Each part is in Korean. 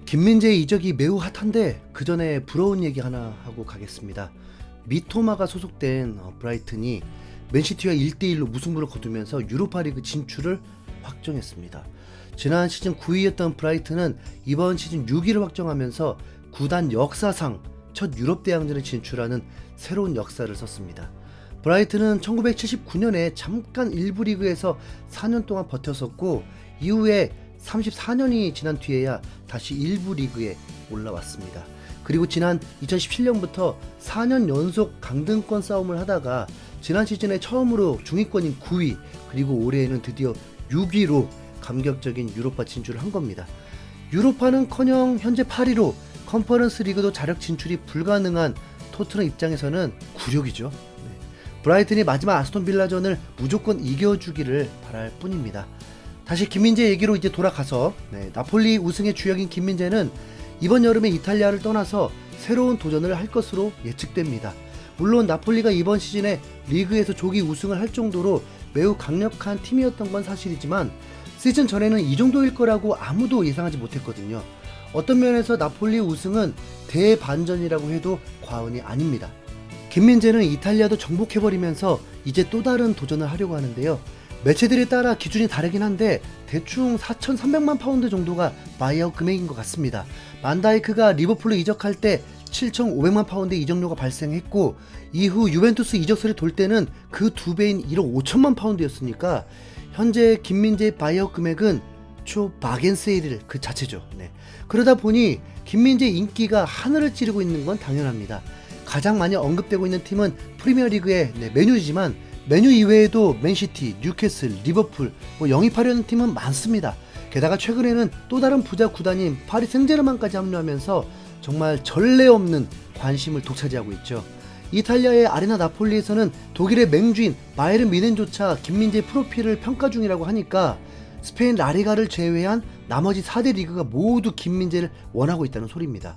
김민재의 이적이 매우 핫한데 그 전에 부러운 얘기 하나 하고 가겠습니다. 미토마가 소속된 브라이튼이 맨시티와 1대1로 무승부를 거두면서 유로파리그 진출을 확정했습니다. 지난 시즌 9위였던 브라이튼은 이번 시즌 6위를 확정하면서 구단 역사상 첫 유럽 대항전에 진출하는 새로운 역사를 썼습니다. 브라이튼은 1979년에 잠깐 1부 리그에서 4년 동안 버텼었고 이후에 34년이 지난 뒤에야 다시 1부 리그에 올라왔습니다. 그리고 지난 2017년부터 4년 연속 강등권 싸움을 하다가 지난 시즌에 처음으로 중위권인 9위 그리고 올해에는 드디어 6위로 감격적인 유로파 진출을 한 겁니다. 유로파는커녕 현재 8위로 컨퍼런스 리그도 자력 진출이 불가능한 토트넘 입장에서는 굴욕이죠. 브라이튼이 마지막 아스톤 빌라전을 무조건 이겨주기를 바랄 뿐입니다. 다시 김민재 얘기로 이제 돌아가서 나폴리 우승의 주역인 김민재는 이번 여름에 이탈리아를 떠나서 새로운 도전을 할 것으로 예측됩니다. 물론 나폴리가 이번 시즌에 리그에서 조기 우승을 할 정도로 매우 강력한 팀이었던 건 사실이지만 시즌 전에는 이 정도일 거라고 아무도 예상하지 못했거든요. 어떤 면에서 나폴리 우승은 대반전이라고 해도 과언이 아닙니다. 김민재는 이탈리아도 정복해버리면서 이제 또 다른 도전을 하려고 하는데요. 매체들에 따라 기준이 다르긴 한데 대충 4,300만 파운드 정도가 바이아웃 금액인 것 같습니다. 만다이크가 리버풀로 이적할 때 7,500만 파운드의 이적료가 발생했고 이후 유벤투스 이적설이 돌 때는 그 2배인 1억 5천만 파운드였으니까 현재 김민재의 바이아웃 금액은 초 바겐세일 그 자체죠. 그러다 보니 김민재의 인기가 하늘을 찌르고 있는 건 당연합니다. 가장 많이 언급되고 있는 팀은 프리미어리그의 맨유지만 맨유 이외에도 맨시티, 뉴캐슬, 리버풀 영입하려는 팀은 많습니다. 게다가 최근에는 또 다른 부자 구단인 파리 생제르맹까지 합류하면서 정말 전례 없는 관심을 독차지하고 있죠. 이탈리아의 아레나 나폴리에서는 독일의 맹주인 바이에른 뮌헨조차 김민재의 프로필을 평가 중이라고 하니까 스페인 라리가를 제외한 나머지 4대 리그가 모두 김민재를 원하고 있다는 소리입니다.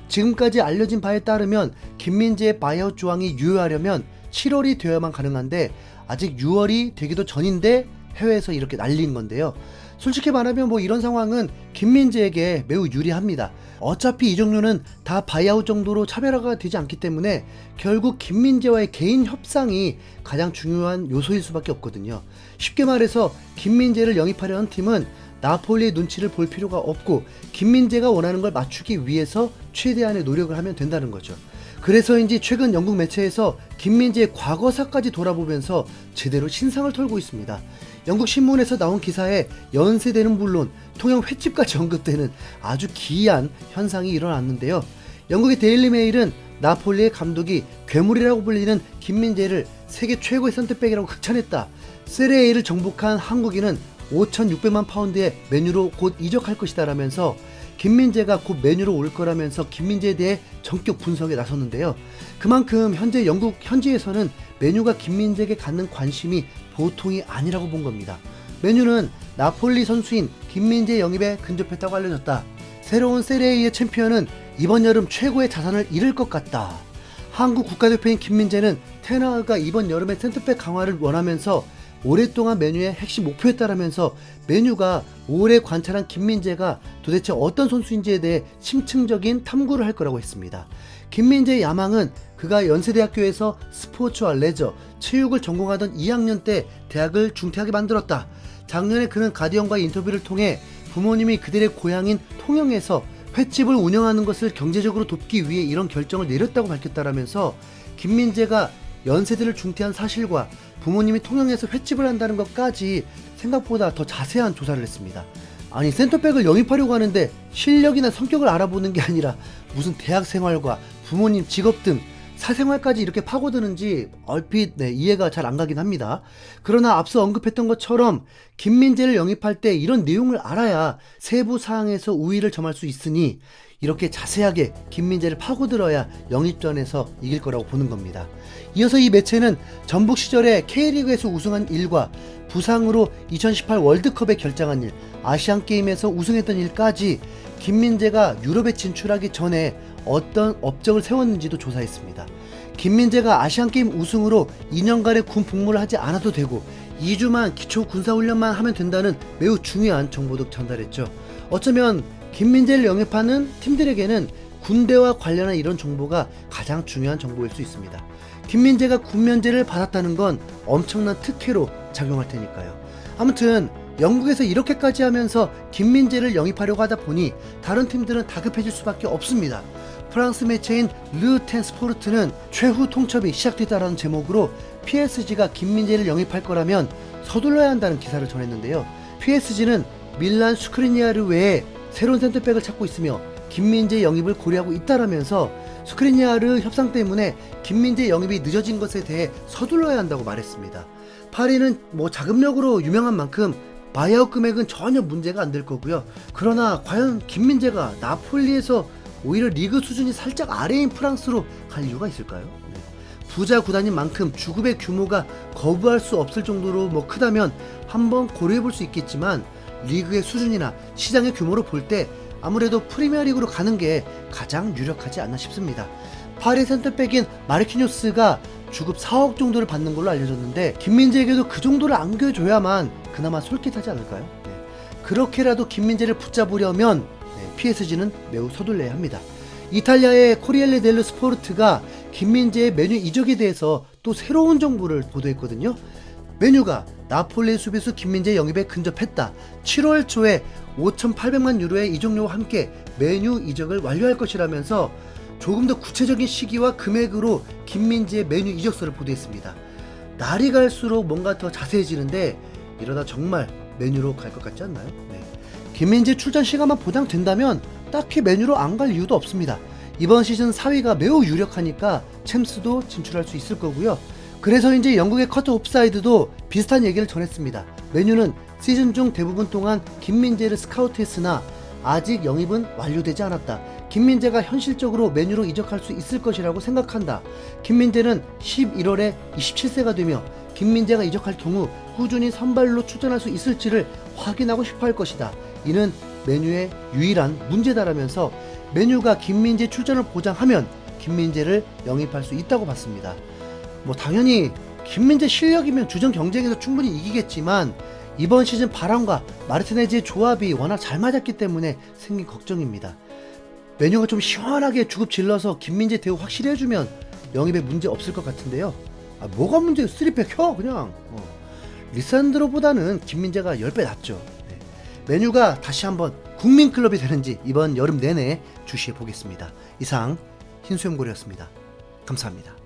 지금까지 알려진 바에 따르면 김민재의 바이아웃 조항이 유효하려면 7월이 되어야만 가능한데 아직 6월이 되기도 전인데 해외에서 이렇게 날린 건데요. 솔직히 말하면 이런 상황은 김민재에게 매우 유리합니다. 어차피 이적료는 다 바이아웃 정도로 차별화가 되지 않기 때문에 결국 김민재와의 개인 협상이 가장 중요한 요소일 수밖에 없거든요. 쉽게 말해서 김민재를 영입하려는 팀은 나폴리의 눈치를 볼 필요가 없고 김민재가 원하는 걸 맞추기 위해서 최대한의 노력을 하면 된다는 거죠. 그래서인지 최근 영국 매체에서 김민재의 과거사까지 돌아보면서 제대로 신상을 털고 있습니다. 영국 신문에서 나온 기사에 연세대는 물론 통영 횟집까지 언급되는 아주 기이한 현상이 일어났는데요. 영국의 데일리 메일은 나폴리의 감독이 괴물이라고 불리는 김민재를 세계 최고의 센터백이라고 극찬했다. 세리에A를 정복한 한국인은 5,600만 파운드의 맨유로 곧 이적할 것이다 라면서 김민재가 곧 맨유로 올 거라면서 김민재에 대해 전격 분석에 나섰는데요. 그만큼 현재 영국 현지에서는 맨유가 김민재에게 갖는 관심이 보통이 아니라고 본 겁니다. 맨유는 나폴리 선수인 김민재 영입에 근접했다고 알려졌다. 새로운 세리에A의 챔피언은 이번 여름 최고의 자산을 잃을 것 같다. 한국 국가대표인 김민재는 테나흐가 이번 여름에 센터백 강화를 원하면서 오랫동안 맨유의 핵심 목표였다라면서 맨유가 오래 관찰한 김민재가 도대체 어떤 선수인지에 대해 심층적인 탐구를 할 거라고 했습니다. 김민재의 야망은 그가 연세대학교에서 스포츠와 레저, 체육을 전공하던 2학년 때 대학을 중퇴하게 만들었다. 작년에 그는 가디언과의 인터뷰를 통해 부모님이 그들의 고향인 통영에서 횟집을 운영하는 것을 경제적으로 돕기 위해 이런 결정을 내렸다고 밝혔다라면서 김민재가 연세대를 중퇴한 사실과 부모님이 통영에서 횟집을 한다는 것까지 생각보다 더 자세한 조사를 했습니다. 아니 센터백을 영입하려고 하는데 실력이나 성격을 알아보는 게 아니라 무슨 대학 생활과 부모님 직업 등 사생활까지 이렇게 파고드는지 얼핏 이해가 잘 안 가긴 합니다. 그러나 앞서 언급했던 것처럼 김민재를 영입할 때 이런 내용을 알아야 세부 사항에서 우위를 점할 수 있으니 이렇게 자세하게 김민재를 파고들어야 영입전에서 이길 거라고 보는 겁니다. 이어서 이 매체는 전북 시절에 K리그에서 우승한 일과 부상으로 2018 월드컵에 결장한 일, 아시안게임에서 우승했던 일까지 김민재가 유럽에 진출하기 전에 어떤 업적을 세웠는지도 조사했습니다. 김민재가 아시안게임 우승으로 2년간의 군 복무를 하지 않아도 되고 2주만 기초 군사훈련만 하면 된다는 매우 중요한 정보도 전달했죠. 어쩌면 김민재를 영입하는 팀들에게는 군대와 관련한 이런 정보가 가장 중요한 정보일 수 있습니다. 김민재가 군면제를 받았다는 건 엄청난 특혜로 작용할 테니까요. 아무튼 영국에서 이렇게까지 하면서 김민재를 영입하려고 하다 보니 다른 팀들은 다급해질 수밖에 없습니다. 프랑스 매체인 르텐 스포르트는 최후 통첩이 시작됐다라는 제목으로 PSG가 김민재를 영입할 거라면 서둘러야 한다는 기사를 전했는데요. PSG는 밀란 스크리니아르 외에 새로운 센터백을 찾고 있으며 김민재 영입을 고려하고 있다라면서 스크리니아르 협상 때문에 김민재 영입이 늦어진 것에 대해 서둘러야 한다고 말했습니다. 파리는 자금력으로 유명한 만큼 바이아웃 금액은 전혀 문제가 안 될 거고요. 그러나 과연 김민재가 나폴리에서 오히려 리그 수준이 살짝 아래인 프랑스로 갈 이유가 있을까요? 부자 구단인 만큼 주급의 규모가 거부할 수 없을 정도로 크다면 한번 고려해 볼 수 있겠지만 리그의 수준이나 시장의 규모로 볼 때 아무래도 프리미어리그로 가는 게 가장 유력하지 않나 싶습니다. 파리 센터백인 마르키뉴스가 주급 4억 정도를 받는 걸로 알려졌는데 김민재에게도 그 정도를 안겨줘야만 그나마 솔깃하지 않을까요? 그렇게라도 김민재를 붙잡으려면 PSG는 매우 서둘러야 합니다. 이탈리아의 코리엘레 델로 스포르트가 김민재의 메뉴 이적에 대해서 또 새로운 정보를 보도했거든요. 메뉴가 나폴리 수비수 김민재 영입에 근접했다. 7월 초에 5,800만 유로의 이적료와 함께 메뉴 이적을 완료할 것이라면서 조금 더 구체적인 시기와 금액으로 김민재의 메뉴 이적서를 보도했습니다. 날이 갈수록 뭔가 더 자세해지는데 이러다 정말 메뉴로 갈 것 같지 않나요? 김민재 출전 시간만 보장된다면 딱히 메뉴로 안 갈 이유도 없습니다. 이번 시즌 4위가 매우 유력하니까 챔스도 진출할 수 있을 거고요. 그래서 이제 영국의 커트 옵사이드도 비슷한 얘기를 전했습니다. 메뉴는 시즌 중 대부분 동안 김민재를 스카우트했으나 아직 영입은 완료되지 않았다. 김민재가 현실적으로 메뉴로 이적할 수 있을 것이라고 생각한다. 김민재는 11월에 27세가 되며 김민재가 이적할 경우 꾸준히 선발로 출전할 수 있을지를 확인하고 싶어 할 것이다. 이는 메뉴의 유일한 문제다라면서 메뉴가 김민재 출전을 보장하면 김민재를 영입할 수 있다고 봤습니다. 당연히 김민재 실력이면 주전 경쟁에서 충분히 이기겠지만 이번 시즌 바람과 마르티네즈의 조합이 워낙 잘 맞았기 때문에 생긴 걱정입니다. 메뉴가 좀 시원하게 주급 질러서 김민재 대우 확실히 해주면 영입에 문제 없을 것 같은데요. 뭐가 문제예요? 3백 혀 그냥. 리산드로보다는 김민재가 10배 낫죠. 메뉴가 다시 한번 국민클럽이 되는지 이번 여름 내내 주시해 보겠습니다. 이상 흰수염고래였습니다. 감사합니다.